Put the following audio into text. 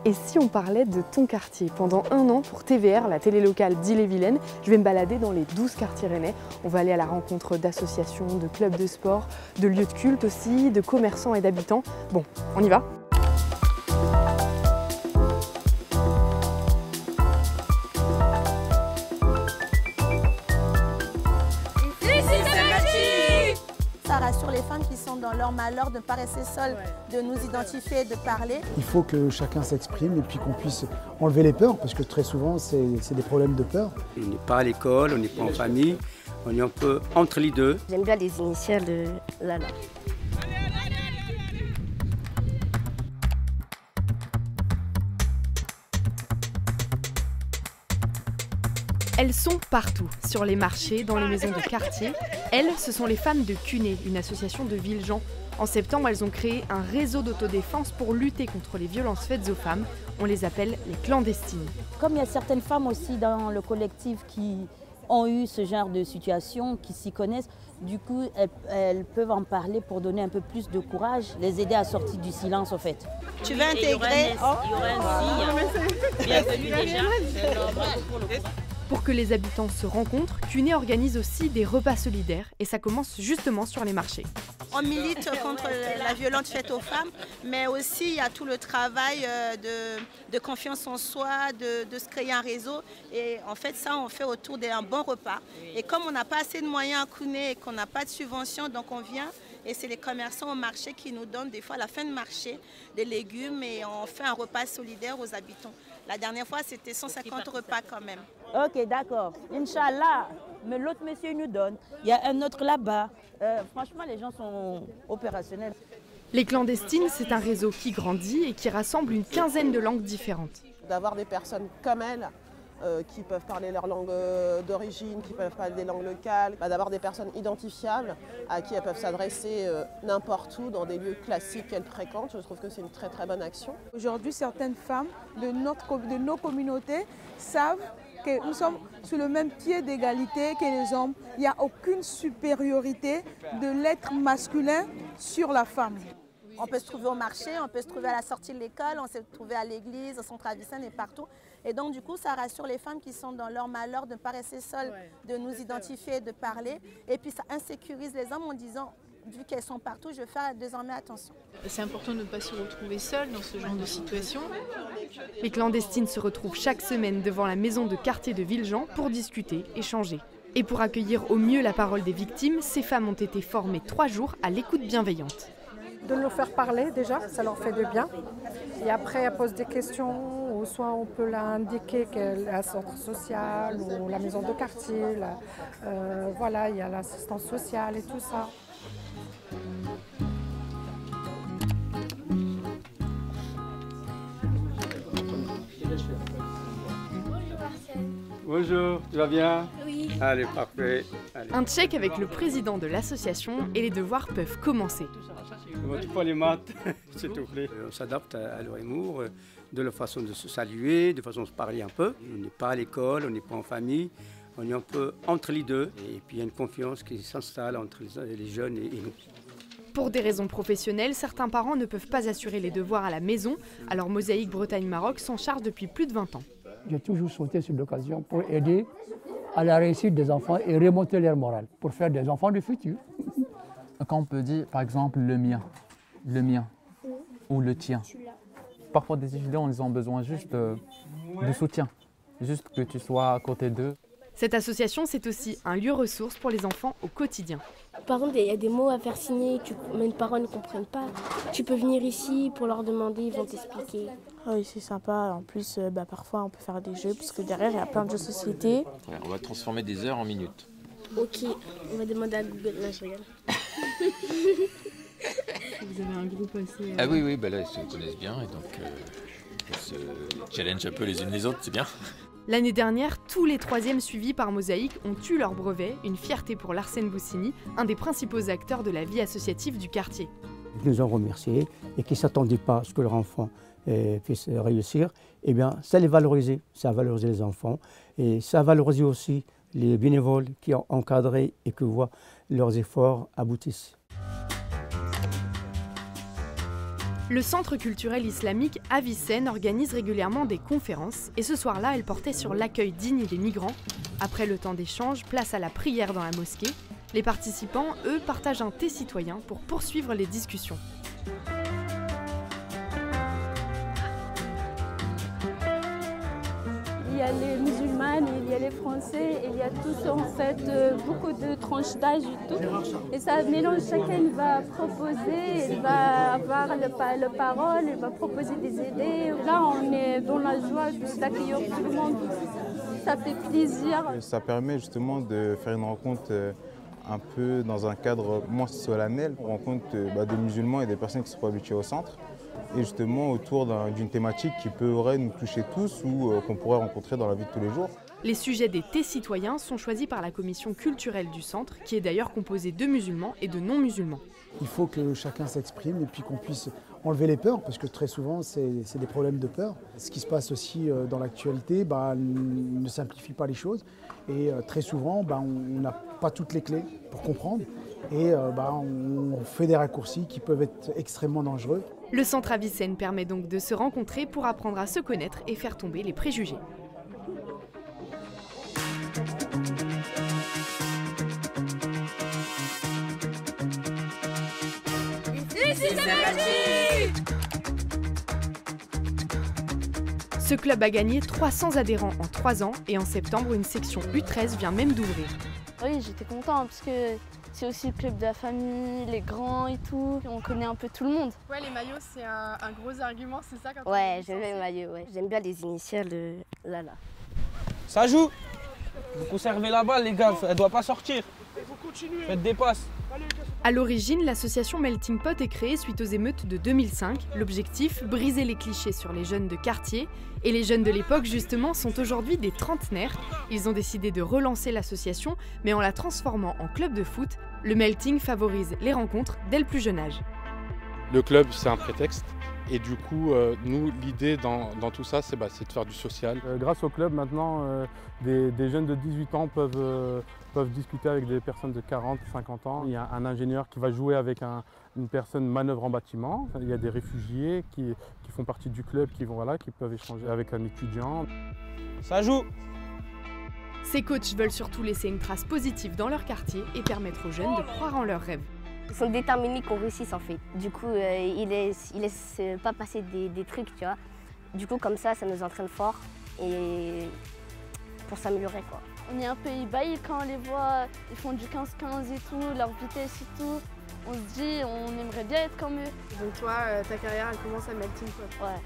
Et si on parlait de ton quartier? Pendant un an, pour TVR, la télé locale d'Ille-et-Vilaine, je vais me balader dans les 12 quartiers rennais. On va aller à la rencontre d'associations, de clubs de sport, de lieux de culte aussi, de commerçants et d'habitants. Bon, on y va? Ça rassure les femmes qui sont dans leur malheur de ne pas rester seules, de nous identifier, de parler. Il faut que chacun s'exprime et puis qu'on puisse enlever les peurs, parce que très souvent, c'est des problèmes de peur. On n'est pas à l'école, on n'est pas en famille, on est un peu entre les deux. J'aime bien les initiales de Lala. Elles sont partout, sur les marchés, dans les maisons de quartier. Elles, ce sont les femmes de CUNE, une association de Villejean. En septembre, elles ont créé un réseau d'autodéfense pour lutter contre les violences faites aux femmes. On les appelle les clandestines. Comme il y a certaines femmes aussi dans le collectif qui ont eu ce genre de situation, qui s'y connaissent, du coup, elles peuvent en parler pour donner un peu plus de courage, les aider à sortir du silence, en fait. Tu veux intégrer? Il y aura un signe. Bienvenue déjà. Pour que les habitants se rencontrent, CUNE organise aussi des repas solidaires et ça commence justement sur les marchés. On milite contre la violence faite aux femmes, mais aussi il y a tout le travail de confiance en soi, de se créer un réseau. Et en fait, ça, on fait autour d'un bon repas. Et comme on n'a pas assez de moyens à CUNE et qu'on n'a pas de subvention, donc on vient et c'est les commerçants au marché qui nous donnent des fois à la fin de marché des légumes et on fait un repas solidaire aux habitants. La dernière fois, c'était 150 repas quand même. Ok, d'accord. Inch'Allah, mais l'autre monsieur nous donne. Il y a un autre là-bas. Franchement, les gens sont opérationnels. Les clandestines, c'est un réseau qui grandit et qui rassemble une quinzaine de langues différentes. D'avoir des personnes comme elles, qui peuvent parler leur langue d'origine, qui peuvent parler des langues locales, d'avoir des personnes identifiables à qui elles peuvent s'adresser n'importe où dans des lieux classiques qu'elles fréquentent. Je trouve que c'est une très très bonne action. Aujourd'hui, certaines femmes de nos communautés savent que nous sommes sur le même pied d'égalité que les hommes. Il n'y a aucune supériorité de l'être masculin sur la femme. On peut se trouver au marché, on peut se trouver à la sortie de l'école, on peut se trouver à l'église, au centre Avicenne et partout. Et donc du coup, ça rassure les femmes qui sont dans leur malheur de ne pas rester seules, de nous identifier, de parler. Et puis ça insécurise les hommes en disant, vu qu'elles sont partout, je vais faire désormais attention. C'est important de ne pas se retrouver seule dans ce genre de situation. Les clandestines se retrouvent chaque semaine devant la maison de quartier de Villejean pour discuter, échanger. Et pour accueillir au mieux la parole des victimes, ces femmes ont été formées 3 jours à l'écoute bienveillante. De nous faire parler déjà, ça leur fait du bien. Et après, elles posent des questions, ou soit on peut leur indiquer qu'elle est à centre social ou la maison de quartier. Voilà, il y a l'assistance sociale et tout ça. Bonjour, tu vas bien? Oui. Allez, parfait. Allez. Un check avec le président de l'association et les devoirs peuvent commencer. Tu prends les maths, s'il te plaît. On s'adapte à leur humour, de leur façon de se saluer, de façon de se parler un peu. On n'est pas à l'école, on n'est pas en famille, on est un peu entre les deux. Et puis il y a une confiance qui s'installe entre les jeunes et nous. Pour des raisons professionnelles, certains parents ne peuvent pas assurer les devoirs à la maison, alors Mosaïque Bretagne-Maroc s'en charge depuis plus de 20 ans. J'ai toujours sauté sur l'occasion pour aider à la réussite des enfants et remonter leur morale, pour faire des enfants du futur. Quand on peut dire, par exemple, le mien ou le tien. Parfois, des étudiants, ils ont besoin juste de soutien, juste que tu sois à côté d'eux. Cette association, c'est aussi un lieu ressource pour les enfants au quotidien. Par contre, il y a des mots à faire signer que mes parents ne comprennent pas. Tu peux venir ici pour leur demander, ils vont t'expliquer. Oui, c'est sympa. En plus, parfois, on peut faire des jeux, parce que derrière, il y a plein de jeux de société. Ouais, on va transformer des heures en minutes. Ok, on va demander à Google. Là, je regarde. Vous avez un groupe assez... Ah oui, là, ils se connaissent bien, et donc ils se challenge un peu les unes les autres, c'est bien. L'année dernière, tous les 3e suivis par Mosaïque ont eu leur brevet, une fierté pour Larsen Boussini, un des principaux acteurs de la vie associative du quartier. Ils nous ont remerciés et qui ne s'attendaient pas à ce que leur enfant puisse réussir, eh bien, ça les valorisait, ça a valorisé les enfants et ça a valorisé aussi les bénévoles qui ont encadré et que voient leurs efforts aboutissent. Le Centre culturel islamique Avicenne organise régulièrement des conférences et ce soir-là, elle portait sur l'accueil digne des migrants. Après le temps d'échange, place à la prière dans la mosquée. Les participants, eux, partagent un thé citoyen pour poursuivre les discussions. Il y a les musulmanes, il y a les français, il y a tous en fait beaucoup de tranches d'âge et tout. Et ça mélange, chacun va proposer, il va avoir le parole, il va proposer des idées. Là, on est dans la joie d'accueillir tout le monde. Ça fait plaisir. Ça permet justement de faire une rencontre un peu dans un cadre moins solennel. On rencontre des musulmans et des personnes qui ne sont pas habituées au centre. Et justement autour d'une thématique qui pourrait nous toucher tous ou qu'on pourrait rencontrer dans la vie de tous les jours. Les sujets des thés citoyens sont choisis par la commission culturelle du centre, qui est d'ailleurs composée de musulmans et de non-musulmans. Il faut que chacun s'exprime et puis qu'on puisse enlever les peurs, parce que très souvent c'est des problèmes de peur. Ce qui se passe aussi dans l'actualité ne simplifie pas les choses et très souvent on n'a pas toutes les clés pour comprendre et on fait des raccourcis qui peuvent être extrêmement dangereux. Le Centre Avicenne permet donc de se rencontrer pour apprendre à se connaître et faire tomber les préjugés. Ce club a gagné 300 adhérents en 3 ans et en septembre, une section U13 vient même d'ouvrir. Oui, j'étais contente parce que c'est aussi le club de la famille, les grands et tout. On connaît un peu tout le monde. Ouais, les maillots, c'est un gros argument, c'est ça quand Ouais, j'aime bien les maillots, ouais. J'aime bien les initiales Lala. Ça joue. Vous conservez la balle, les gars, elle doit pas sortir. Faites des passes. À l'origine, l'association Melting Pot est créée suite aux émeutes de 2005. L'objectif, briser les clichés sur les jeunes de quartier. Et les jeunes de l'époque, justement, sont aujourd'hui des trentenaires. Ils ont décidé de relancer l'association, mais en la transformant en club de foot. Le Melting favorise les rencontres dès le plus jeune âge. Le club, c'est un prétexte. Et du coup, nous, l'idée dans tout ça, c'est de faire du social. Grâce au club, maintenant, des jeunes de 18 ans peuvent discuter avec des personnes de 40, 50 ans. Il y a un ingénieur qui va jouer avec une personne manœuvre en bâtiment. Il y a des réfugiés qui font partie du club, qui peuvent échanger avec un étudiant. Ça joue! Ces coachs veulent surtout laisser une trace positive dans leur quartier et permettre aux jeunes de croire en leurs rêves. Ils sont déterminés qu'on réussisse en fait. Du coup, ils laissent pas passer des trucs, tu vois. Du coup, comme ça nous entraîne fort et pour s'améliorer, quoi. On est un peu ébahis quand on les voit, ils font du 15-15 et tout, leur vitesse et tout. On se dit, on aimerait bien être comme eux. Donc toi, ta carrière, elle commence à Melting Pot. Ouais.